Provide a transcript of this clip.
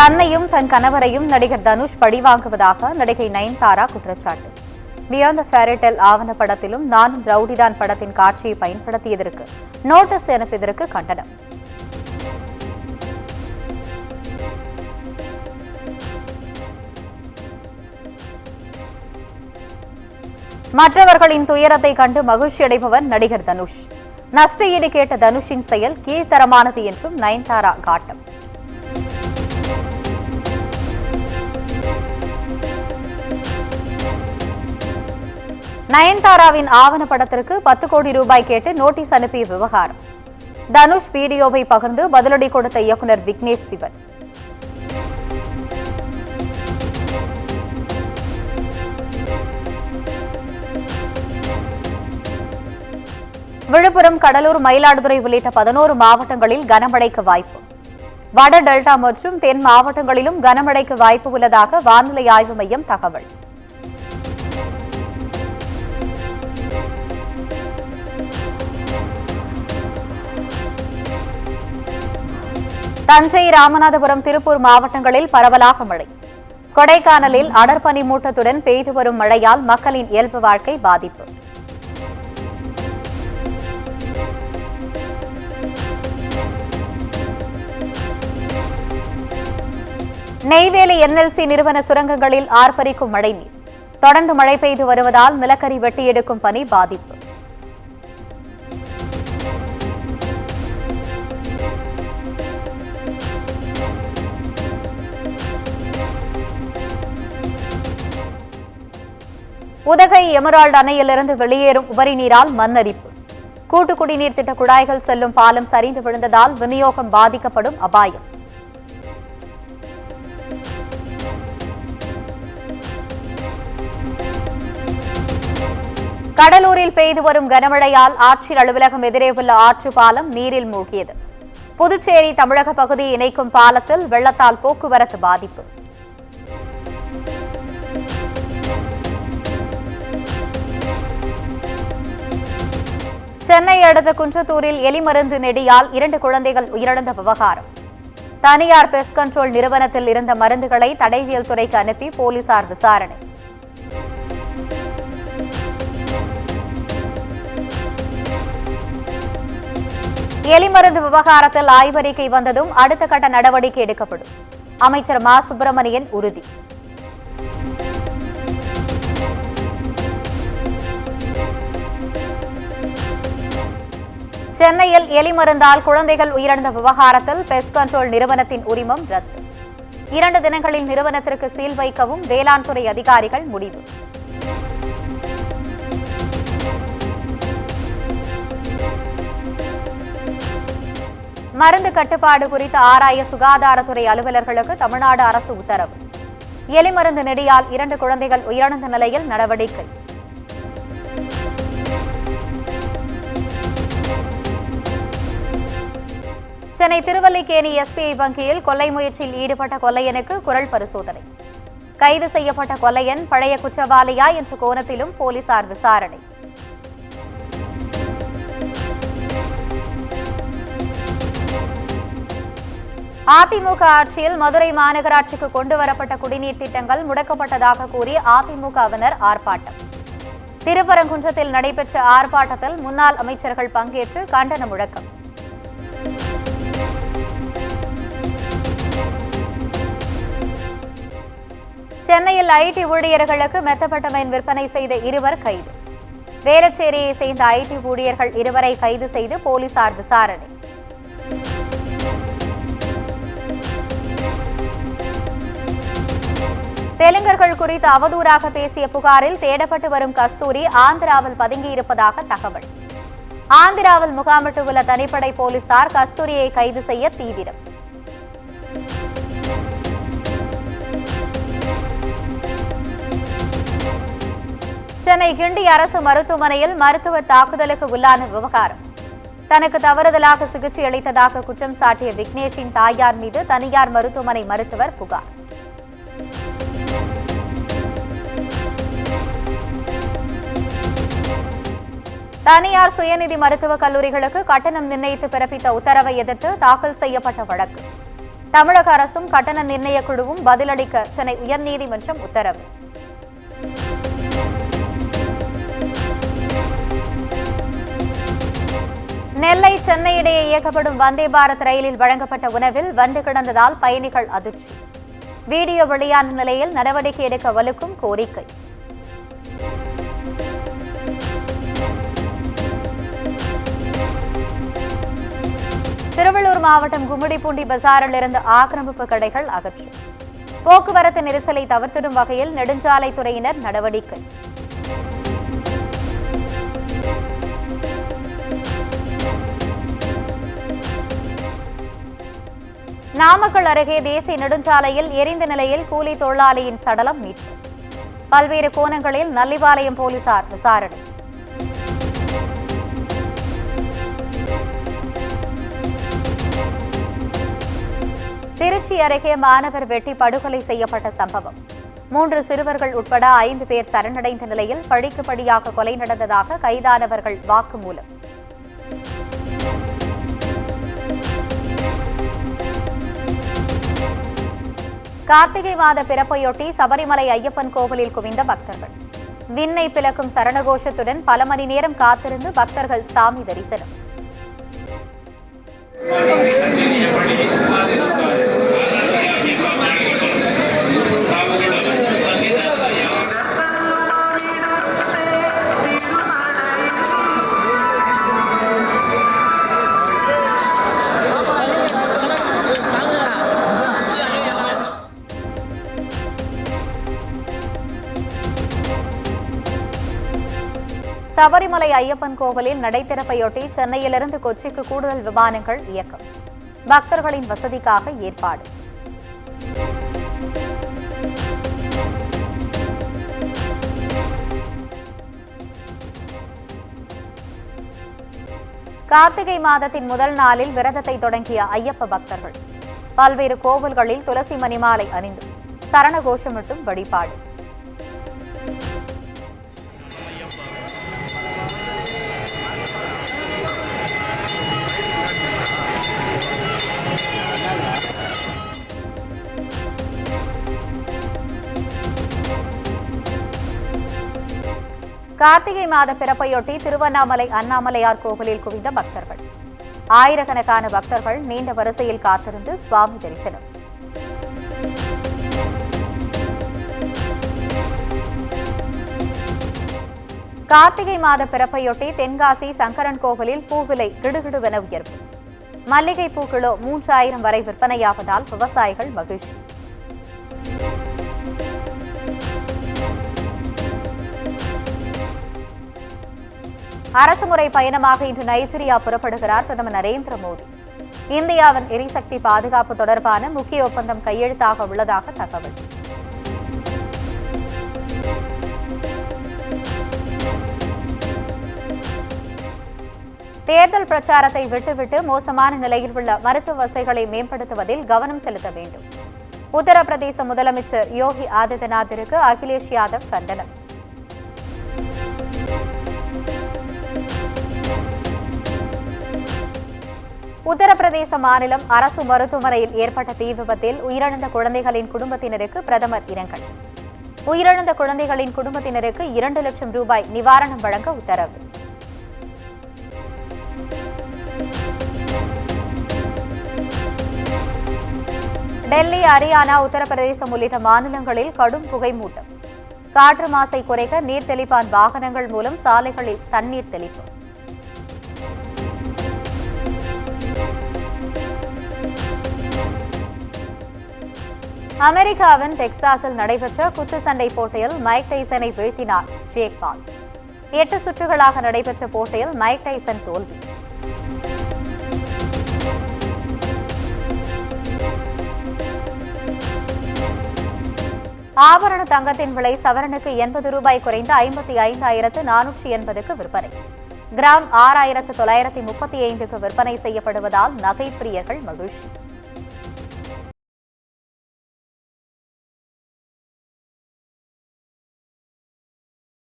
தன்னையும் தன் கணவரையும் நடிகர் தனுஷ் பழிவாங்குவதாக நடிகை நயன்தாரா குற்றச்சாட்டு. பியாண்ட் த ஃபேரிடேல் ஆவணப்படத்திலும் நானும் ரவுடிதான் படத்தின் காட்சியை பயன்படுத்தியதற்கு நோட்டீஸ் அனுப்பியதற்கு கண்டனம். மற்றவர்களின் துயரத்தை கண்டு மகிழ்ச்சியடைபவர் நடிகர் தனுஷ். நஷ்ட ஈடு கேட்ட தனுஷின் செயல் கீழ்த்தரமானது என்றும் நயன்தாரா காட்டம். நயன்தாராவின் ஆவணப்படத்திற்கு 10 கோடி ரூபாய் கேட்டு நோட்டீஸ் அனுப்பிய விவகாரம். தனுஷ் வீடியோவை பகிர்ந்து பதிலடி கொடுத்த இயக்குநர் விக்னேஷ் சிவன். விழுப்புரம், கடலூர், மயிலாடுதுறை உள்ளிட்ட 11 மாவட்டங்களில் கனமழைக்கு வாய்ப்பு. வட டெல்டா மற்றும் தென் மாவட்டங்களிலும் கனமழைக்கு வாய்ப்பு உள்ளதாக வானிலை ஆய்வு மையம் தகவல். தஞ்சை, ராமநாதபுரம், திருப்பூர் மாவட்டங்களில் பரவலாக மழை. கொடைக்கானலில் அடர்பனி மூட்டத்துடன் பெய்து வரும் மழையால் மக்களின் இயல்பு வாழ்க்கை பாதிப்பு. நெய்வேலி NLC நிறுவன சுரங்கங்களில் ஆர்ப்பரிக்கும் மழைநீர். தொடர்ந்து மழை பெய்து வருவதால் நிலக்கரி வெட்டி எடுக்கும் பணி பாதிப்பு. உதகை எமரால்டு அணையிலிருந்து வெளியேறும் உபரி நீரால் மண்ணரிப்பு. கூட்டு குடிநீர் திட்ட குழாய்கள் செல்லும் பாலம் சரிந்து விழுந்ததால் விநியோகம் பாதிக்கப்படும் அபாயம். கடலூரில் பெய்து வரும் கனமழையால் ஆட்சியர் அலுவலகம் எதிரே உள்ள ஆற்று பாலம் நீரில் மூழ்கியது. புதுச்சேரி தமிழக பகுதியை இணைக்கும் பாலத்தில் வெள்ளத்தால் போக்குவரத்து பாதிப்பு. சென்னை அடுத்த குன்றத்தூரில் எலிமருந்து நெடியால் 2 குழந்தைகள் உயிரிழந்த விவகாரம். தனியார் பெஸ்ட் கண்ட்ரோல் நிறுவனத்தில் இருந்த மருந்துகளை தடயவியல் துறைக்கு அனுப்பி போலீசார் விசாரணை. எலிமருந்து விவகாரத்தில் ஆய்வறிக்கை வந்ததும் அடுத்த கட்ட நடவடிக்கை எடுக்கப்படும். அமைச்சர் மா சுப்பிரமணியன் உறுதி. சென்னையில் எலிமருந்தால் குழந்தைகள் உயிரிழந்த விவகாரத்தில் பெஸ்ட் கண்ட்ரோல் நிறுவனத்தின் உரிமம் ரத்து. 2 தினங்களில் நிறுவனத்திற்கு சீல் வைக்கவும் வேளாண் துறை அதிகாரிகள் முடிவு. மருந்து கட்டுப்பாடு குறித்து ஆராய சுகாதாரத்துறை அலுவலர்களுக்கு தமிழ்நாடு அரசு உத்தரவு. எலிமருந்து நெடியால் 2 குழந்தைகள் உயிரிழந்த நிலையில் நடவடிக்கை. சென்னை திருவல்லிக்கேணி SBI வங்கியில் கொள்ளை முயற்சியில் ஈடுபட்ட கொள்ளையனுக்கு குரல் பரிசோதனை. கைது செய்யப்பட்ட கொள்ளையன் பழைய குற்றவாளியா என்ற கோணத்திலும் போலீசார் விசாரணை. அதிமுக ஆட்சியில் மதுரை மாநகராட்சிக்கு கொண்டுவரப்பட்ட குடிநீர் திட்டங்கள் முடக்கப்பட்டதாக கூறி அதிமுகவினர் ஆர்ப்பாட்டம். திருப்பரங்குன்றத்தில் நடைபெற்ற ஆர்ப்பாட்டத்தில் முன்னாள் அமைச்சர்கள் பங்கேற்று கண்டன முழக்கம். சென்னையில் IT ஊழியர்களுக்கு மெத்தபட்டமைன் விற்பனை செய்த 2 கைது. வேளச்சேரியை சேர்ந்த IT ஊழியர்கள் 2 கைது செய்து போலீசார் விசாரணை. தெலுங்கர்கள் குறித்து அவதூறாக பேசிய புகாரில் தேடப்பட்டு வரும் கஸ்தூரி ஆந்திராவில் பதுங்கியிருப்பதாக தகவல். ஆந்திராவில் முகாமிட்டு உள்ள தனிப்படை போலீசார் கஸ்தூரியை கைது செய்ய தீவிரம். சென்னை கிண்டி அரசு மருத்துவமனையில் மருத்துவர் தாக்குதலுக்கு உள்ளான விவகாரம். தனக்கு தவறுதலாக சிகிச்சை அளித்ததாக குற்றம் சாட்டிய விக்னேஷின் தாயார் மீது தனியார் மருத்துவமனை மருத்துவர் புகார். தனியார் சுயநிதி மருத்துவக் கல்லூரிகளுக்கு கட்டணம் நிர்ணயித்து பிறப்பித்த உத்தரவை எதிர்த்து தாக்கல் செய்யப்பட்ட வழக்கு. தமிழக அரசும் கட்டண நிர்ணய குழுவும் பதிலளிக்க சென்னை உயர்நீதிமன்றம் உத்தரவு. நெல்லை சென்னை இடையே இயக்கப்படும் வந்தே பாரத் ரயிலில் வழங்கப்பட்ட உணவில் வண்டு கிடந்ததால் பயணிகள் அதிர்ச்சி. வீடியோ வெளியான நிலையில் நடவடிக்கை எடுக்க வலுக்கும் கோரிக்கை. திருவள்ளூர் மாவட்டம் கும்மிடிப்பூண்டி பசாரில் இருந்து ஆக்கிரமிப்பு கடைகள் அகற்று. போக்குவரத்து நெரிசலை தவிர்த்திடும் வகையில் நெடுஞ்சாலைத்துறையினர் நடவடிக்கை. நாமக்கல் அருகே தேசிய நெடுஞ்சாலையில் எரிந்த நிலையில் கூலி தொழிலாளியின் சடலம் மீட்பு. பல்வேறு கோணங்களில் நல்லிவாலயம் போலீசார் விசாரணை. திருச்சி அருகே மாணவர் வெட்டி படுகொலை செய்யப்பட்ட சம்பவம். 3 சிறுவர்கள் உட்பட 5 பேர் சரணடைந்த நிலையில் பழிக்கு பழியாக கொலை நடந்ததாக கைதானவர்கள் வாக்குமூலம். கார்த்திகை மாத பிறப்பையொட்டி சபரிமலை ஐயப்பன் கோவிலில் குவிந்த பக்தர்கள். விண்ணை பிளக்கும் சரணகோஷத்துடன் பல மணி நேரம் காத்திருந்து பக்தர்கள் சாமி தரிசனம். சபரிமலை ஐயப்பன் கோவிலில் நடை திறப்பையொட்டி சென்னையிலிருந்து கொச்சிக்கு கூடுதல் விமானங்கள் இயக்கம். பக்தர்களின் வசதிக்காக ஏற்பாடு. கார்த்திகை மாதத்தின் முதல் நாளில் விரதத்தை தொடங்கிய ஐயப்ப பக்தர்கள் பல்வேறு கோவில்களில் துளசி மணிமாலை அணிந்து சரணகோஷமிட்டும் வழிபாடு. கார்த்திகை மாத பிறப்பையொட்டி திருவண்ணாமலை அண்ணாமலையார் கோவிலில் குவிந்த பக்தர்கள். ஆயிரக்கணக்கான பக்தர்கள் நீண்ட வரிசையில் காத்திருந்து சுவாமி தரிசனம். கார்த்திகை மாத பிறப்பையொட்டி தென்காசி சங்கரன் கோவிலில் பூவிலை கிடுகிடுவென உயர்வு. மல்லிகை பூ கிலோ 3000 வரை விற்பனையாவதால் விவசாயிகள் மகிழ்ச்சி. அரசுமுறை பயணமாக இன்று நைஜீரியா புறப்படுகிறார் பிரதமர் நரேந்திர மோடி. இந்தியாவின் எரிசக்தி பாதுகாப்பு தொடர்பான முக்கிய ஒப்பந்தம் கையெழுத்தாக உள்ளதாக தகவல். தேர்தல் பிரச்சாரத்தை விட்டுவிட்டு மோசமான நிலையில் உள்ள மருத்துவ வசதிகளை மேம்படுத்துவதில் கவனம் செலுத்த வேண்டும். உத்தரப்பிரதேச முதலமைச்சர் யோகி ஆதித்யநாத்திற்கு அகிலேஷ் யாதவ் கண்டனம். உத்தரப்பிரதேச மாநிலம் அரசு மருத்துவமனையில் ஏற்பட்ட தீ விபத்தில் உயிரிழந்த குழந்தைகளின் குடும்பத்தினருக்கு பிரதமர் இரங்கல். உயிரிழந்த குழந்தைகளின் குடும்பத்தினருக்கு 2 லட்சம் ரூபாய் நிவாரணம் வழங்க உத்தரவு. டெல்லி, ஹரியானா, உத்தரப்பிரதேசம் உள்ளிட்ட மாநிலங்களில் கடும் புகை மூட்டம். காற்று மாசை குறைக்க நீர் தெளிப்பான் வாகனங்கள் மூலம் சாலைகளில் தண்ணீர் தெளிப்பு. அமெரிக்காவின் டெக்சாஸில் நடைபெற்ற குத்துச்சண்டை போட்டியில் மைக் டைசனை வீழ்த்தினார் ஜேக் பால். 8 சுற்றுகளாக நடைபெற்ற போட்டியில் மைக் டைசன் தோல்வி. ஆபரண தங்கத்தின் விலை சவரனுக்கு 80 ரூபாய் குறைந்து 55,480க்கு விற்பனை. கிராம் 6,935க்கு விற்பனை செய்யப்படுவதால் நகை பிரியர்கள் மகிழ்ச்சி.